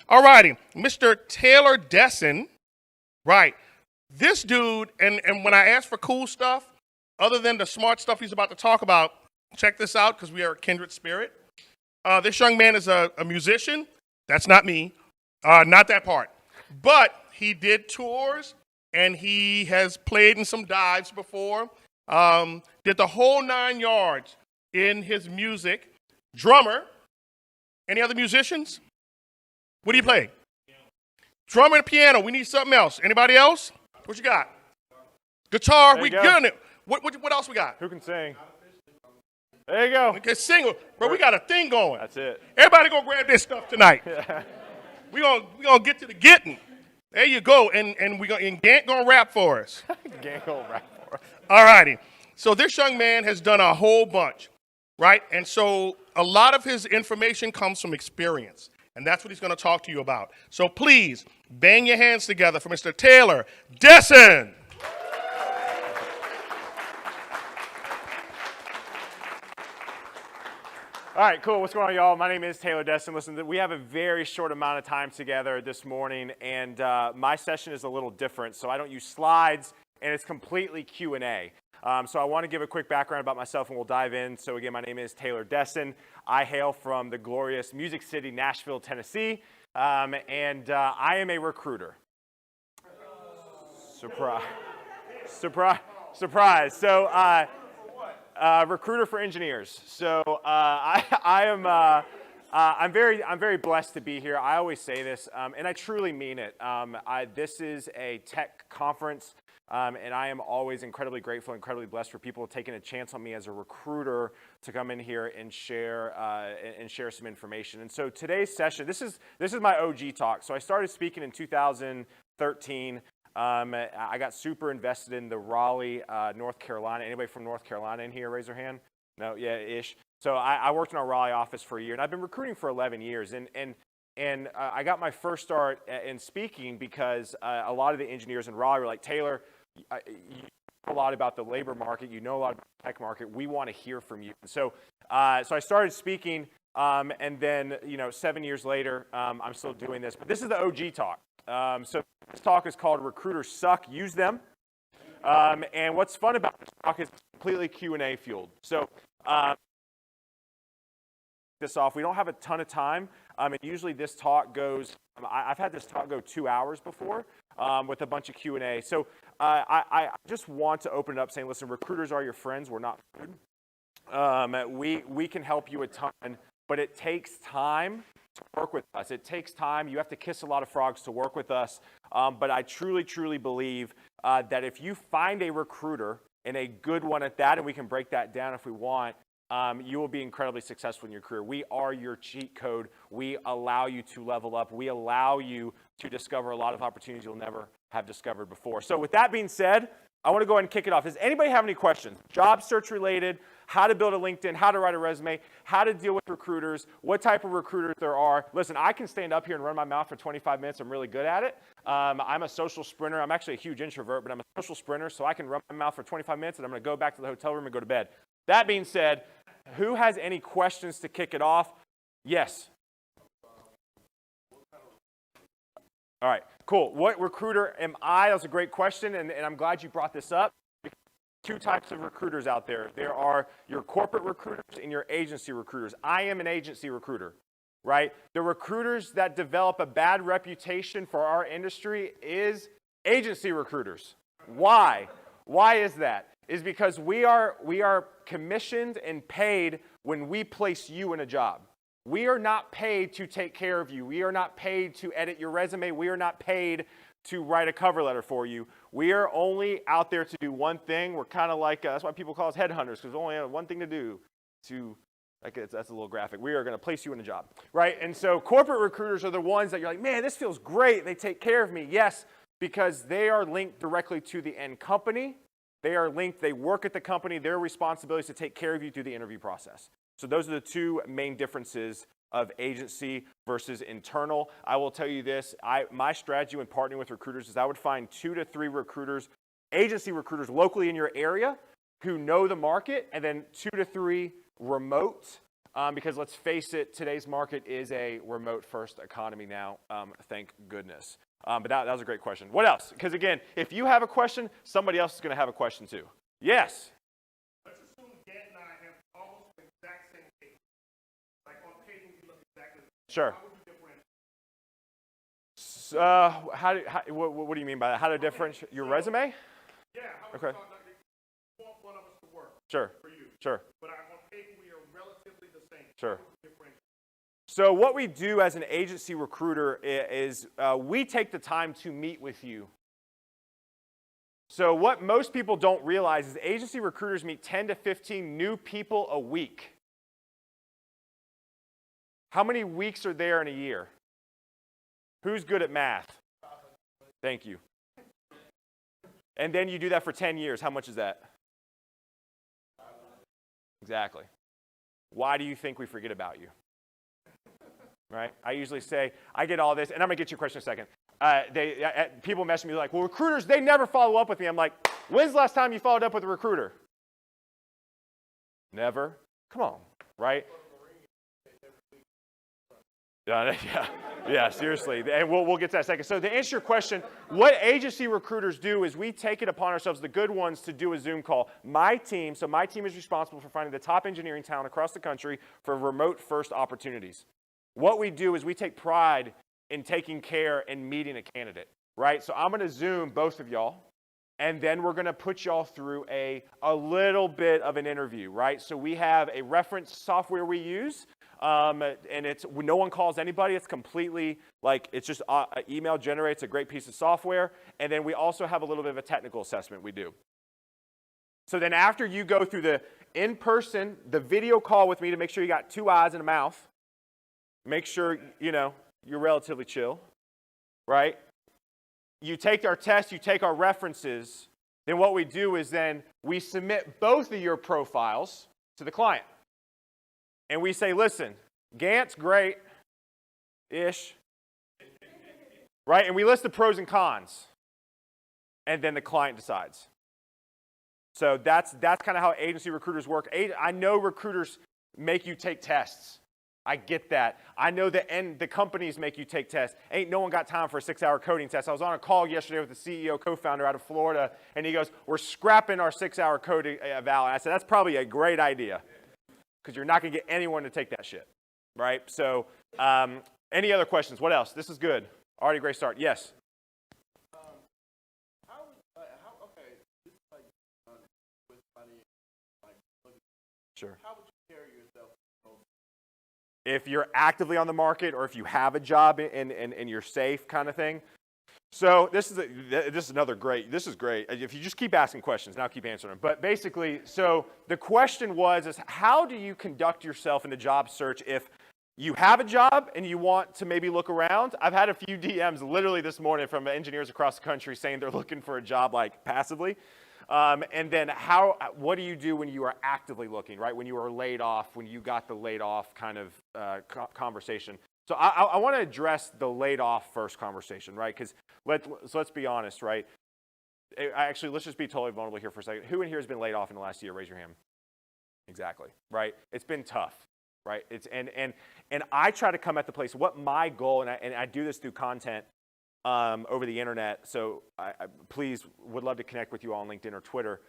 All righty, Mr. Taylor Desseyn. Right. This dude, and when I ask for cool stuff, other than the smart stuff he's about to talk about, check this out because we are a kindred spirit. This young man is a musician. That's not me. Not that part. But he did tours, and he has played in some dives before. Did the whole 9 yards in his music. Drummer. Any other musicians? What do you play? Drummer and piano. We need something else. Anybody else? What you got? Guitar. We getting it. What else we got? Who can sing? There you go. Okay, sing. Bro, we got a thing going. That's it. Everybody gonna grab this stuff tonight. we gonna get to the getting. There you go. And Gant gonna rap for us. Gant gonna rap for us. All righty. So this young man has done a whole bunch, right? And so a lot of his information comes from experience. And that's what he's going to talk to you about. So please, bang your hands together for Mr. Taylor Desseyn. All right, cool. What's going on, y'all? My name is Taylor Desseyn. Listen, we have a very short amount of time together this morning, and my session is a little different. So I don't use slides, and it's completely Q&A. So I want to give a quick background about myself, and we'll dive in. So again, my name is Taylor Desseyn. I hail from the glorious Music City, Nashville, Tennessee, and I am a recruiter. Surprise. Surprise. Surprise. So recruiter for engineers. So I'm very blessed to be here. I always say this, and I truly mean it. This is a tech conference. And I am always incredibly grateful, incredibly blessed for people taking a chance on me as a recruiter to come in here and share some information. And so today's session, this is my OG talk. So I started speaking in 2013. I got super invested in the Raleigh, North Carolina. Anybody from North Carolina in here? Raise your hand. No, yeah, ish. So I worked in our Raleigh office for a year, and I've been recruiting for 11 years. And I got my first start in speaking because a lot of the engineers in Raleigh were like, Taylor, you know a lot about the labor market, you know a lot about the tech market, we want to hear from you. So I started speaking, and then 7 years later, I'm still doing this. But this is the OG talk. So this talk is called Recruiters Suck, Use Them. And what's fun about this talk is it's completely Q&A fueled. So this off, we don't have a ton of time. And usually this talk goes, I've had this talk go 2 hours before with a bunch of Q&A. So I just want to open it up saying, listen, recruiters are your friends. We're not food. We can help you a ton, but it takes time to work with us. It takes time. You have to kiss a lot of frogs to work with us. But I truly, truly believe that if you find a recruiter, and a good one at that, and we can break that down if we want, you will be incredibly successful in your career. We are your cheat code. We allow you to level up. We allow you to discover a lot of opportunities you'll never have discovered before. So with that being said, I want to go ahead and kick it off. Does anybody have any questions? Job search related, how to build a LinkedIn, how to write a resume, how to deal with recruiters, what type of recruiters there are. Listen, I can stand up here and run my mouth for 25 minutes. I'm really good at it. I'm a social sprinter. I'm actually a huge introvert, but I'm a social sprinter, so I can run my mouth for 25 minutes, and I'm going to go back to the hotel room and go to bed. That being said, who has any questions to kick it off? Yes. All right, cool. What recruiter am I? That was a great question, and I'm glad you brought this up. Two types of recruiters out there. There are your corporate recruiters and your agency recruiters. I am an agency recruiter, right? The recruiters that develop a bad reputation for our industry is agency recruiters. Why? Why is that? Is because we are commissioned and paid when we place you in a job. We are not paid to take care of you. We are not paid to edit your resume. We are not paid to write a cover letter for you. We are only out there to do one thing. We're kind of like, that's why people call us headhunters, because we only have one thing to do. That's a little graphic. We are going to place you in a job, right? And so corporate recruiters are the ones that you're like, man, this feels great. They take care of me. Yes, because they are linked directly to the end company. They are linked. They work at the company. Their responsibility is to take care of you through the interview process. So those are the two main differences of agency versus internal. I will tell you this, my strategy when partnering with recruiters is I would find 2 to 3 recruiters, agency recruiters locally in your area who know the market, and then 2 to 3 remote because let's face it, today's market is a remote-first economy now, thank goodness. But that was a great question. What else? Because again, if you have a question, somebody else is going to have a question too. Yes? Let's assume Gant and I have almost the exact same page. Like on paper, we look exactly the same. Sure. How would you differentiate? What do you mean by that? How to differentiate your resume? Yeah. How would Okay. you want one of us to work Sure. for you? Sure. But on paper, we are relatively the same. Sure. How would you differentiate? So what we do as an agency recruiter is we take the time to meet with you. So what most people don't realize is agency recruiters meet 10 to 15 new people a week. How many weeks are there in a year? Who's good at math? Thank you. And then you do that for 10 years. How much is that? Exactly. Why do you think we forget about you? Right? I usually say, I get all this, and I'm going to get your question in a second. People message me like, well, recruiters, they never follow up with me. I'm like, when's the last time you followed up with a recruiter? Never. Come on, right? Yeah, seriously. And we'll get to that in a second. So to answer your question, what agency recruiters do is we take it upon ourselves, the good ones, to do a Zoom call. My team is responsible for finding the top engineering talent across the country for remote-first opportunities. What we do is we take pride in taking care and meeting a candidate, right? So I'm going to Zoom both of y'all, and then we're going to put y'all through a little bit of an interview, right? So we have a reference software we use, and no one calls anybody. It's completely it's just email generates a great piece of software, and then we also have a little bit of a technical assessment we do. So then after you go through the in-person, the video call with me to make sure you got 2 eyes and a mouth, make sure, you're relatively chill, right? You take our test, you take our references, then what we do is then we submit both of your profiles to the client. And we say, listen, Gant's great-ish, right? And we list the pros and cons. And then the client decides. So that's kind of how agency recruiters work. I know recruiters make you take tests. I get that. I know the companies make you take tests. Ain't no one got time for a 6-hour coding test. I was on a call yesterday with the CEO, co-founder out of Florida, and he goes, we're scrapping our 6-hour coding eval. And I said, that's probably a great idea because you're not going to get anyone to take that shit, right? So any other questions? What else? This is good. Already a great start. Yes? Sure. How would you carry yourself? If you're actively on the market or if you have a job and you're safe kind of thing. So this is another great, this is great. If you just keep asking questions, and I'll keep answering them. But basically, so the question is how do you conduct yourself in a job search if you have a job and you want to maybe look around? I've had a few DMs literally this morning from engineers across the country saying they're looking for a job passively. And then what do you do when you are actively looking, right? When you are laid off, when you got the laid off kind of conversation. So I want to address the laid off first conversation, right? Because let's be honest, right? Actually, let's just be totally vulnerable here for a second. Who in here has been laid off in the last year? Raise your hand. Exactly, right? It's been tough, right? And I try to come at the place, what my goal, and I do this through content, over the internet, so I please would love to connect with you all on LinkedIn or Twitter.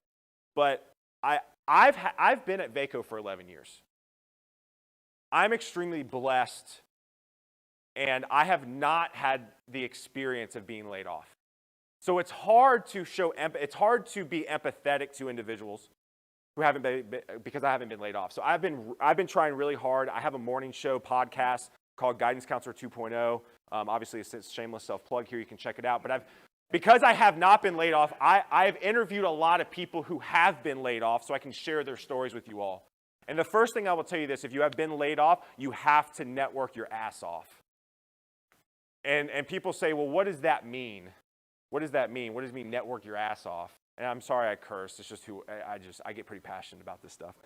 But I've been at Vaco for 11 years. I'm extremely blessed, and I have not had the experience of being laid off. So it's hard to it's hard to be empathetic to individuals who haven't been, because I haven't been laid off. So I've been trying really hard. I have a morning show podcast called Guidance Counselor 2.0. Obviously, it's a shameless self-plug here. You can check it out. But because I have not been laid off, I've interviewed a lot of people who have been laid off so I can share their stories with you all. And the first thing I will tell you this, if you have been laid off, you have to network your ass off. And people say, well, what does that mean? What does that mean? What does it mean network your ass off? And I'm sorry I curse. It's just I get pretty passionate about this stuff.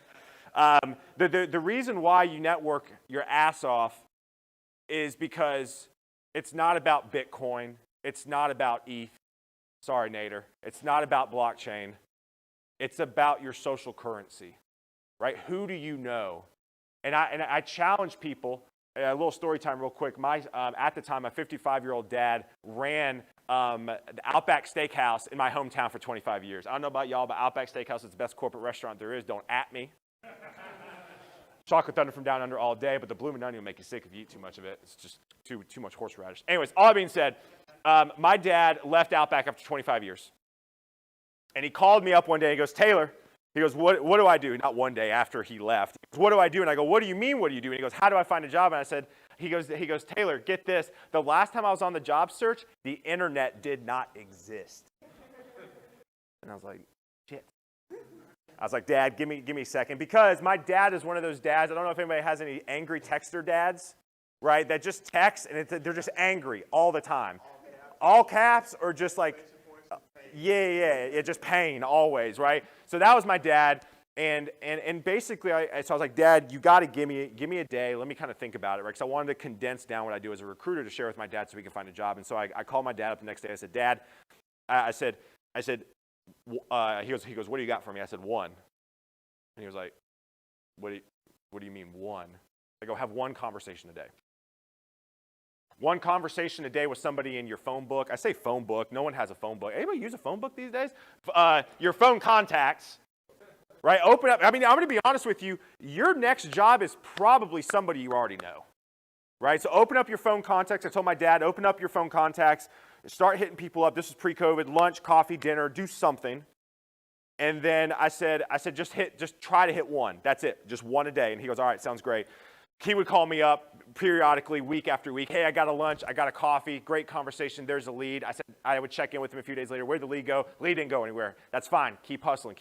The reason why you network your ass off is because it's not about Bitcoin. It's not about ETH. Sorry, Nader. It's not about blockchain. It's about your social currency, right? Who do you know? And I challenge people. A little story time real quick. At the time, my 55-year-old dad ran the Outback Steakhouse in my hometown for 25 years. I don't know about y'all, but Outback Steakhouse is the best corporate restaurant there is. Don't at me. Chocolate Thunder from Down Under all day, but the Bloomin' Onion will make you sick if you eat too much of it. It's just too much horseradish. Anyways, all that being said, my dad left Outback after 25 years. And he called me up one day and he goes, Taylor, he goes, what do I do? Not one day after he left. He goes, what do I do? And I go, what do you mean, what do you do? And he goes, how do I find a job? And I said, he goes, Taylor, get this. The last time I was on the job search, the internet did not exist. And I was like, shit. I was like, Dad, give me a second. Because my dad is one of those dads, I don't know if anybody has any angry texter dads, right, that just text and they're just angry all the time. All caps or just like, yeah, just pain always, right? So that was my dad, and basically, so I was like, Dad, you got to give me a day. Let me kind of think about it, right? Because I wanted to condense down what I do as a recruiter to share with my dad so we can find a job. And so I called my dad up the next day. I said, Dad, I said, he goes, what do you got for me? I said, one. And he was like, what do you mean one? I go, have one conversation a day. One conversation a day with somebody in your phone book. I say phone book. No one has a phone book. Anybody use a phone book these days? Your phone contacts, right? Open up. I mean, I'm going to be honest with you. Your next job is probably somebody you already know, right? So open up your phone contacts. I told my dad, open up your phone contacts. Start hitting people up. This is pre-COVID. Lunch, coffee, dinner. Do something. And then I said, just try to hit one. That's it. Just one a day. And he goes, all right, sounds great. He would call me up periodically, week after week. Hey, I got a lunch. I got a coffee. Great conversation. There's a lead. I would check in with him a few days later. Where'd the lead go? Lead didn't go anywhere. That's fine. Keep hustling.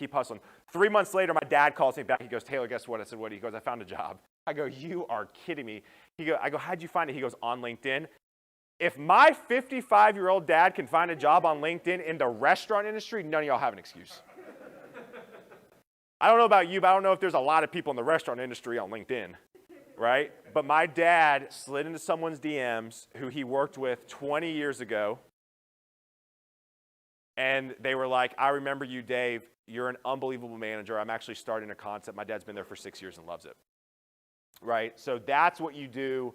3 months later, my dad calls me back. He goes, Taylor, guess what? I said, what? He goes, I found a job. I go, you are kidding me. I go, how'd you find it? He goes, on LinkedIn. If my 55-year-old dad can find a job on LinkedIn in the restaurant industry, none of y'all have an excuse. I don't know about you, but I don't know if there's a lot of people in the restaurant industry on LinkedIn. Right? But my dad slid into someone's DMs who he worked with 20 years ago. And they were like, I remember you, Dave. You're an unbelievable manager. I'm actually starting a concept. My dad's been there for 6 years and loves it. Right? So that's what you do.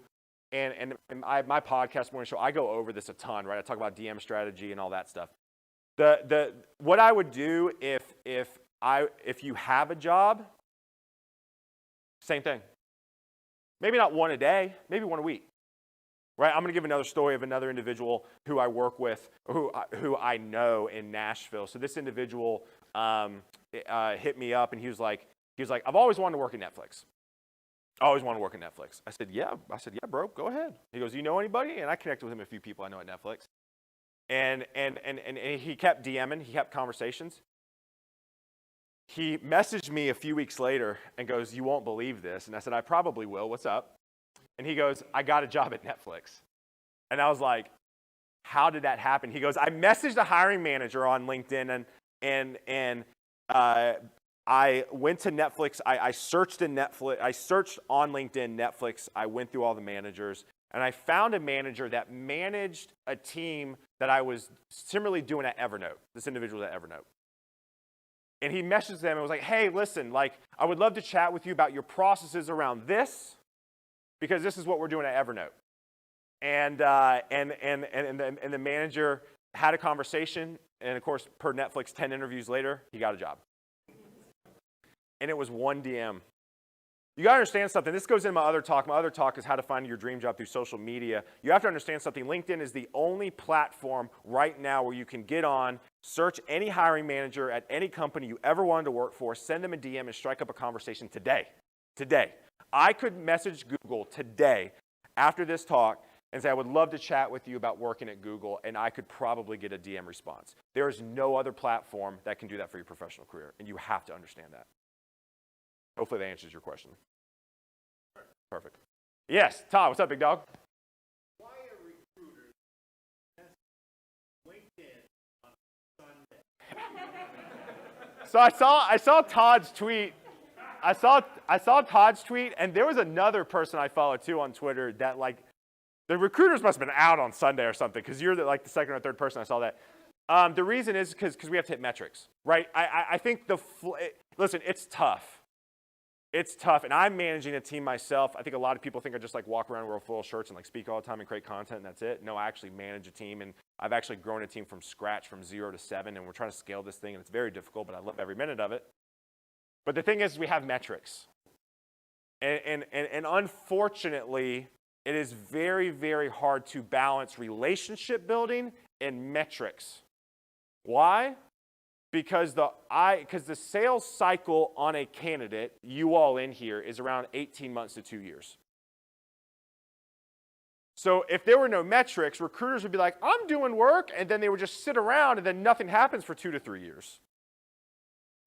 And my podcast morning show, I go over this a ton, right? I talk about DM strategy and all that stuff. What I would do if you have a job, same thing. Maybe not one a day, maybe one a week, right? I'm going to give another story of another individual who I work with, who I know in Nashville. So this individual hit me up, and he was like, I've always wanted to work at Netflix. I always wanted to work at Netflix. I said, yeah, bro, go ahead. He goes, you know anybody? And I connected with him, a few people I know at Netflix. And he kept DMing, he kept conversations. He messaged me a few weeks later and goes, you won't believe this. And I said, I probably will. What's up? And he goes, I got a job at Netflix. And I was like, how did that happen? He goes, I messaged a hiring manager on LinkedIn and I went to Netflix. I searched on LinkedIn Netflix. I went through all the managers and I found a manager that managed a team that I was similarly doing at Evernote, this individual at Evernote. And he messaged them and was like, hey, listen, I would love to chat with you about your processes around this, because this is what we're doing at Evernote. And the manager had a conversation, and of course, per Netflix, 10 interviews later, he got a job. And it was one DM. You got to understand something. This goes into my other talk. My other talk is how to find your dream job through social media. You have to understand something. LinkedIn is the only platform right now where you can get on, search any hiring manager at any company you ever wanted to work for, send them a DM, and strike up a conversation today. Today. I could message Google today after this talk and say, I would love to chat with you about working at Google, and I could probably get a DM response. There is no other platform that can do that for your professional career, and you have to understand that. Hopefully that answers your question. Perfect. Yes, Todd, what's up, big dog? Why are recruiters LinkedIn on Sunday? So I saw Todd's tweet. I saw Todd's tweet, and there was another person I follow too on Twitter that the recruiters must have been out on Sunday or something, because you're the second or third person I saw that. The reason is because we have to hit metrics, right? I think listen, it's tough. It's tough, and I'm managing a team myself. I think a lot of people think I just like walk around, wear full shirts, and like speak all the time and create content, and that's it. No, I actually manage a team, and I've actually grown a team from scratch, from 0 to 7, and we're trying to scale this thing, and it's very difficult, but I love every minute of it. But the thing is, we have metrics, and unfortunately, it is very, very hard to balance relationship building and metrics. Why? Because the sales cycle on a candidate, you all in here, is around 18 months to 2 years. So if there were no metrics, recruiters would be like, I'm doing work, and then they would just sit around, and then nothing happens for 2 to 3 years.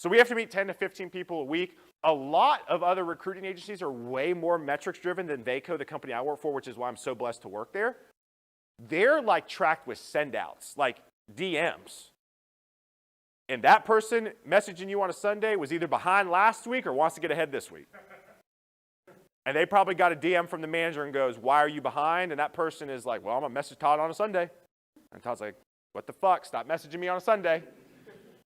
So we have to meet 10 to 15 people a week. A lot of other recruiting agencies are way more metrics driven than Vaco, the company I work for, which is why I'm so blessed to work there. They're like tracked with sendouts, like DMs. And that person messaging you on a Sunday was either behind last week or wants to get ahead this week. And they probably got a DM from the manager and goes, why are you behind? And that person is like, well, I'm going to message Todd on a Sunday. And Todd's like, what the fuck? Stop messaging me on a Sunday.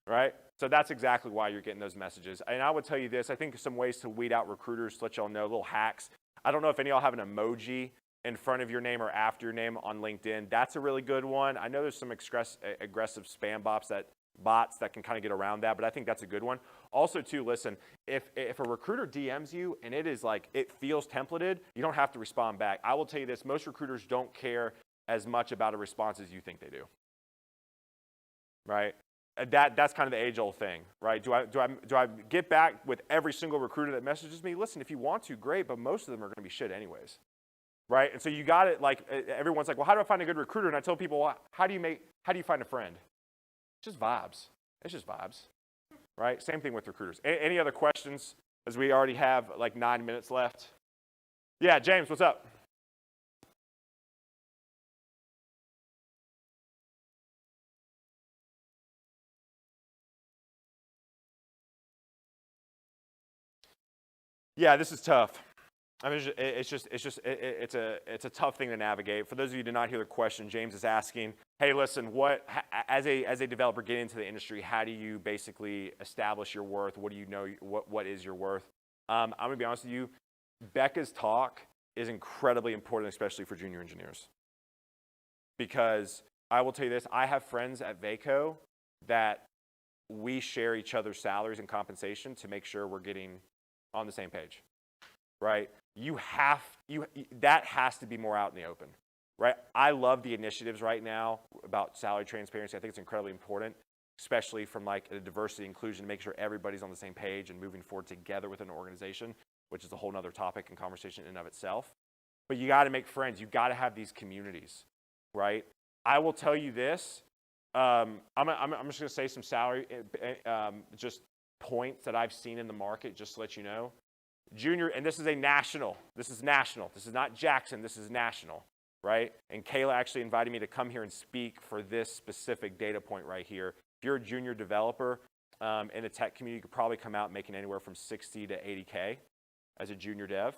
Right? So that's exactly why you're getting those messages. And I would tell you this, I think some ways to weed out recruiters to let y'all know, little hacks. I don't know if any of y'all have an emoji in front of your name or after your name on LinkedIn. That's a really good one. I know there's some aggressive spam bots that can kind of get around that, but I think that's a good one. Also, too, listen, if a recruiter DMs you and it is like, it feels templated, you don't have to respond back. I will tell you this, most recruiters don't care as much about a response as you think they do. Right? That's kind of the age-old thing, right? Do I get back with every single recruiter that messages me? Listen, if you want to, great, but most of them are going to be shit anyways, right? And so you got it. Like everyone's like, well, how do I find a good recruiter? And I tell people, well, how do you find a friend? It's just vibes. It's just vibes, right? Same thing with recruiters. Any other questions? As we already have like 9 minutes left. Yeah, James, what's up? Yeah, this is tough. I mean, it's a tough thing to navigate. For those of you who did not hear the question, James is asking, hey, listen, as a developer getting into the industry, how do you basically establish your worth? What do you know? What is your worth? I'm gonna be honest with you. Becca's talk is incredibly important, especially for junior engineers, because I will tell you this: I have friends at Vaco that we share each other's salaries and compensation to make sure we're getting on the same page, right? That has to be more out in the open, right? I love the initiatives right now about salary transparency. I think it's incredibly important, especially from like a diversity inclusion, to make sure everybody's on the same page and moving forward together with an organization, which is a whole nother topic and conversation in and of itself. But you got to make friends. You got to have these communities, right? I will tell you this. I'm just going to say some salary, just points that I've seen in the market, just to let you know. Junior, and this is national. This is not Jackson, this is national, right? And Kayla actually invited me to come here and speak for this specific data point right here. If you're a junior developer in the tech community, you could probably come out making anywhere from 60 to 80K as a junior dev.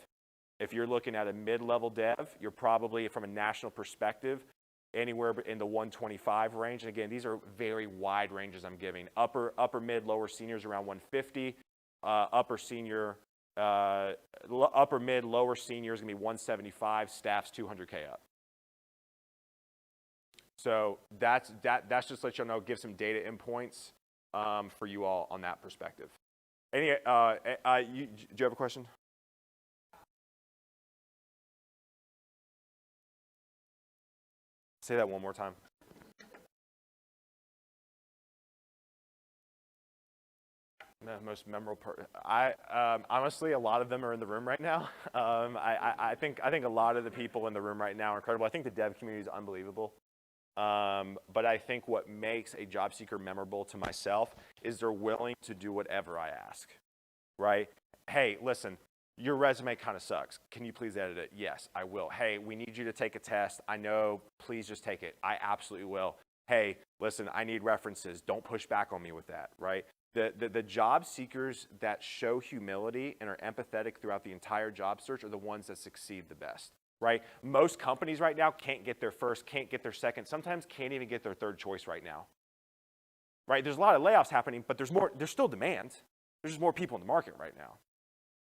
If you're looking at a mid-level dev, you're probably, from a national perspective, anywhere in the 125 range. And again, these are very wide ranges I'm giving. Upper mid, lower seniors around 150. Upper mid, lower seniors gonna be 175. Staff's 200K up. So that's just to let you know, give some data endpoints for you all on that perspective. Do you have a question? Say that one more time. The most memorable honestly, a lot of them are in the room right now. I think a lot of the people in the room right now are incredible. I think the dev community is unbelievable. But I think what makes a job seeker memorable to myself is they're willing to do whatever I ask, right? Hey, listen, your resume kind of sucks. Can you please edit it? Yes, I will. Hey, we need you to take a test. I know, please just take it. I absolutely will. Hey, listen, I need references. Don't push back on me with that, right? The job seekers that show humility and are empathetic throughout the entire job search are the ones that succeed the best, right? Most companies right now can't get their first, can't get their second, sometimes can't even get their third choice right now, right? There's a lot of layoffs happening, but there's still demand. There's just more people in the market right now.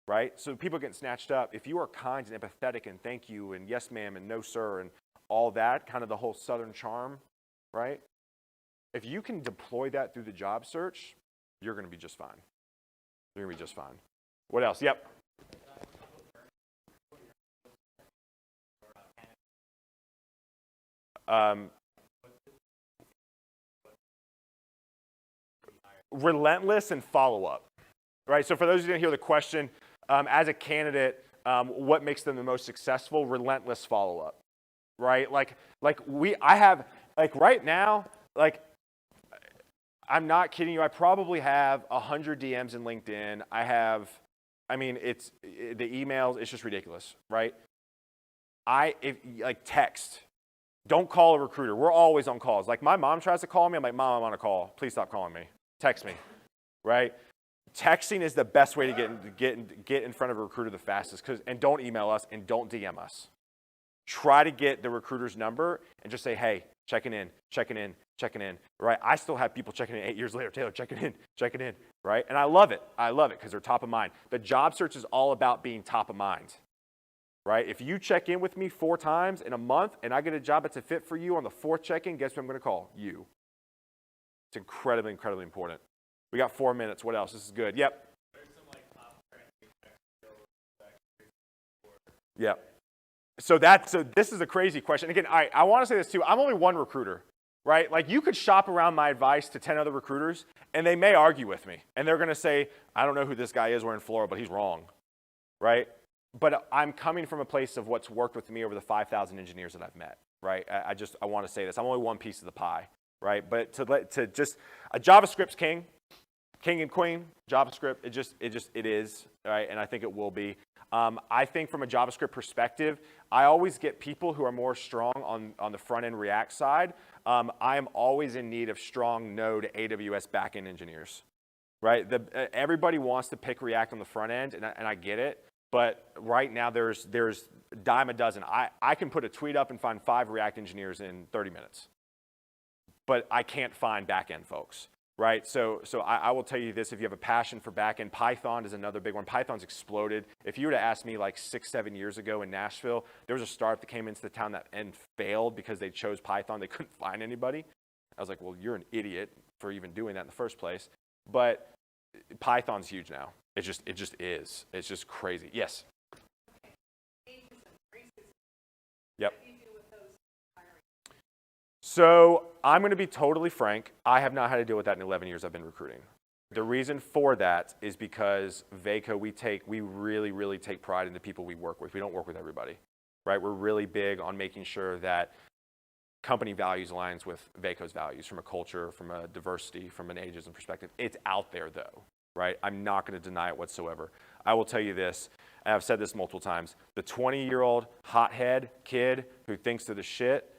right? So people getting snatched up. If you are kind and empathetic and thank you and yes ma'am and no sir and all that, kind of the whole Southern charm, right? If you can deploy that through the job search, you're going to be just fine. You're going to be just fine. What else? Yep. Relentless and follow-up, right? So for those who didn't hear the question, as a candidate, what makes them the most successful? Relentless follow-up, right? I have right now, I'm not kidding you. I probably have 100 DMs in LinkedIn. It's the emails. It's just ridiculous, right? Text. Don't call a recruiter. We're always on calls. Like my mom tries to call me. I'm like, Mom, I'm on a call. Please stop calling me. Text me, right? Texting is the best way to get in front of a recruiter the fastest. And don't email us and don't DM us. Try to get the recruiter's number and just say, hey, checking in, right? I still have people checking in 8 years later. Taylor, checking in, right? And I love it because they're top of mind. The job search is all about being top of mind, right? If you check in with me 4 times in a month and I get a job that's a fit for you on the 4th check-in, guess who I'm going to call? You. It's incredibly, incredibly important. We got 4 minutes. What else? This is good. Yep. Yep. So this is a crazy question. Again, I want to say this too. I'm only one recruiter, right? Like you could shop around my advice to 10 other recruiters and they may argue with me. And they're going to say, I don't know who this guy is. We're in Florida, but he's wrong, right? But I'm coming from a place of what's worked with me over the 5,000 engineers that I've met, right? I want to say this. I'm only one piece of the pie, right? But a JavaScript's king and queen, JavaScript, it is, right? And I think it will be. I think from a JavaScript perspective, I always get people who are more strong on the front-end React side. I am always in need of strong Node AWS back-end engineers, right? Everybody wants to pick React on the front end, and I get it. But right now, there's a dime a dozen. I can put a tweet up and find 5 React engineers in 30 minutes. But I can't find back-end folks. Right, so I will tell you this, if you have a passion for backend, Python is another big one. Python's exploded. If you were to ask me like 6-7 years ago in Nashville, there was a startup that came into the town and failed because they chose Python. They couldn't find anybody. I was like, well, you're an idiot for even doing that in the first place. But Python's huge now. It just is. It's just crazy. Yes? Yep. So I'm going to be totally frank. I have not had to deal with that in 11 years I've been recruiting. The reason for that is because Vaco, we really, really take pride in the people we work with. We don't work with everybody, right? We're really big on making sure that company values aligns with Vaco's values from a culture, from a diversity, from an ageism perspective. It's out there though, right? I'm not going to deny it whatsoever. I will tell you this, and I've said this multiple times. The 20-year-old hothead kid who thinks they're the shit,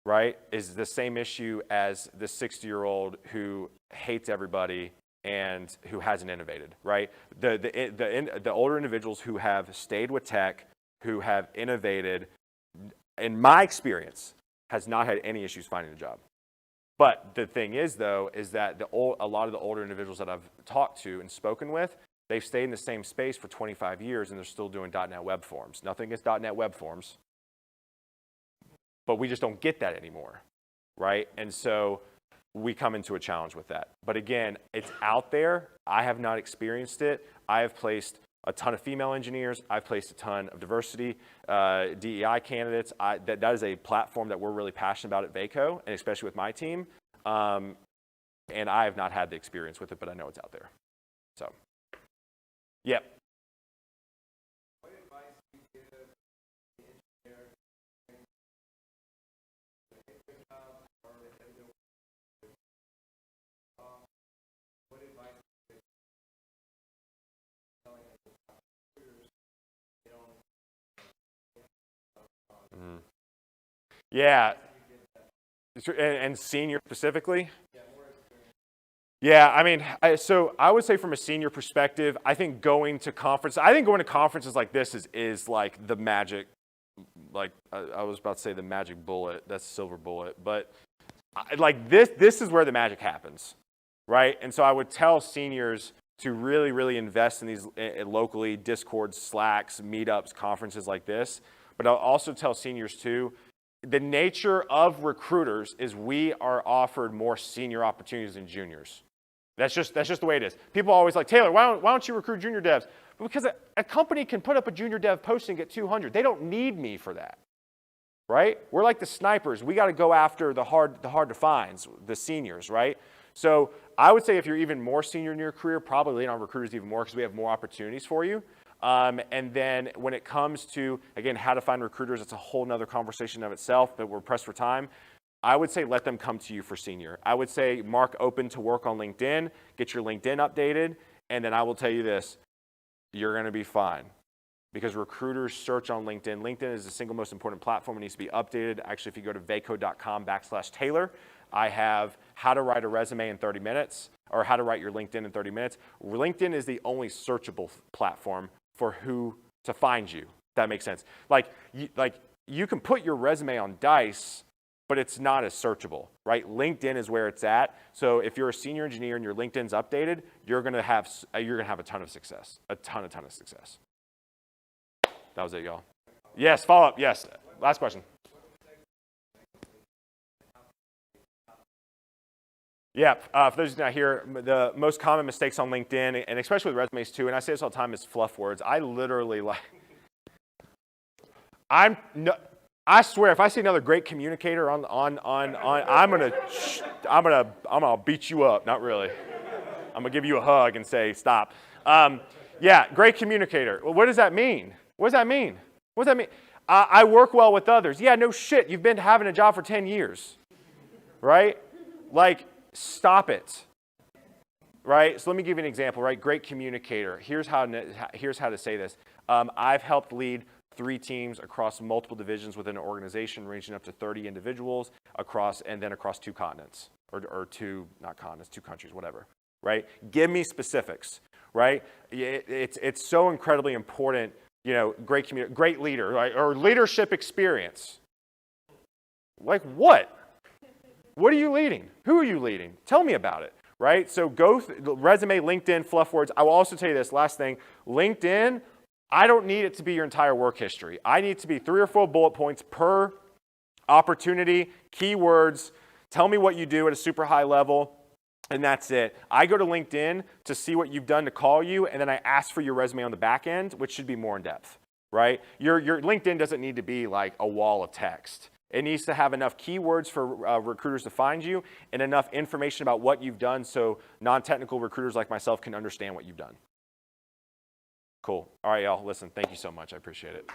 right, is the same issue as the 60-year-old who hates everybody and who hasn't innovated, right? The older individuals who have stayed with tech, who have innovated, in my experience, has not had any issues finding a job. But the thing is, though, is that a lot of the older individuals that I've talked to and spoken with, they've stayed in the same space for 25 years and they're still doing .NET Web Forms. Nothing against .NET Web Forms. But we just don't get that anymore, right? And so we come into a challenge with that. But again, it's out there. I have not experienced it. I have placed a ton of female engineers. I've placed a ton of diversity, DEI candidates. That is a platform that we're really passionate about at Vaco, and especially with my team. And I have not had the experience with it, but I know it's out there. So, yep. Yeah, and senior specifically? Yeah, I mean, so I would say from a senior perspective, I think going to conferences like this is like the magic, like I was about to say the magic bullet, that's silver bullet, but like this is where the magic happens, right? And so I would tell seniors to really, really invest in these locally, Discords, Slacks, meetups, conferences like this. But I'll also tell seniors too, the nature of recruiters is we are offered more senior opportunities than juniors. That's just the way it is. People are always like, Taylor, why don't you recruit junior devs? Because a company can put up a junior dev posting and get 200. They don't need me for that, right? We're like the snipers. We got to go after the hard to finds, the seniors, right? So I would say if you're even more senior in your career, probably lean on recruiters even more because we have more opportunities for you. And then when it comes to, again, how to find recruiters, it's a whole nother conversation of itself, but we're pressed for time. I would say let them come to you for senior. I would say mark open to work on LinkedIn, get your LinkedIn updated, and then I will tell you this, you're going to be fine. Because recruiters search on LinkedIn. LinkedIn is the single most important platform. It needs to be updated. Actually, if you go to vaco.com/Taylor, I have how to write a resume in 30 minutes or how to write your LinkedIn in 30 minutes. LinkedIn is the only searchable platform for who to find you. If that makes sense. Like you can put your resume on Dice, but it's not as searchable, right? LinkedIn is where it's at. So if you're a senior engineer and your LinkedIn's updated, you're gonna have a ton of success, a ton of success. That was it, y'all. Yes, follow up. Yes. Last question. Yeah, for those who are not here, the most common mistakes on LinkedIn, and especially with resumes too, and I say this all the time, is fluff words. I literally I swear, if I see another great communicator I'm gonna beat you up. Not really. I'm gonna give you a hug and say stop. Yeah, great communicator. Well, what does that mean? What does that mean? What does that mean? I work well with others. Yeah, no shit. You've been having a job for 10 years, right? Like, stop it, right? So let me give you an example, right? Great communicator. Here's how to say this. I've helped lead 3 teams across multiple divisions within an organization, ranging up to 30 individuals across 2 continents, or 2, not continents, 2 countries, whatever, right? Give me specifics, right? It's so incredibly important. You know, great leader, right? Or leadership experience. Like what? What are you leading? Who are you leading? Tell me about it, right? So go resume, LinkedIn, fluff words. I will also tell you this last thing. LinkedIn, I don't need it to be your entire work history. I need it to be 3 or 4 bullet points per opportunity, keywords. Tell me what you do at a super high level. And that's it. I go to LinkedIn to see what you've done to call you, and then I ask for your resume on the back end, which should be more in depth, right? Your LinkedIn doesn't need to be like a wall of text. It needs to have enough keywords for recruiters to find you and enough information about what you've done so non-technical recruiters like myself can understand what you've done. Cool. All right, y'all. Listen, thank you so much. I appreciate it.